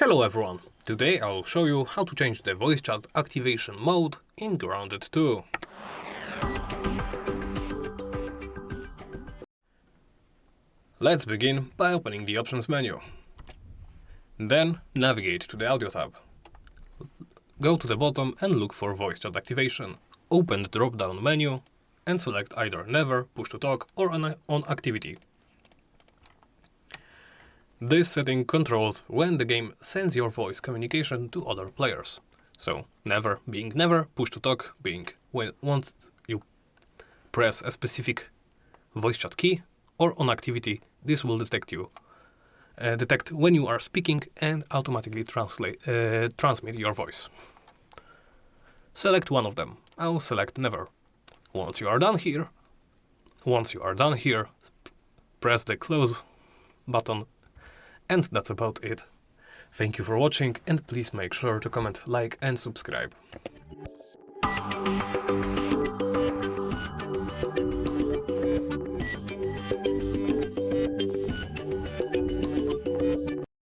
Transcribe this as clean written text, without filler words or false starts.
Hello everyone! Today I'll show you how to change the voice chat activation mode in Grounded 2. Let's begin by opening the options menu. Then navigate to the audio tab. Go to the bottom and look for voice chat activation. Open the drop-down menu and select either never, push to talk or on activity. This setting controls when the game sends your voice communication to other players. So never being never, push to talk being when once you press a specific voice chat key, or on activity this will detect when you are speaking and automatically transmit your voice. Select one of them. I'll select never. Once you are done here, press the close button. And that's about it. Thank you for watching, and please make sure to comment, like and subscribe.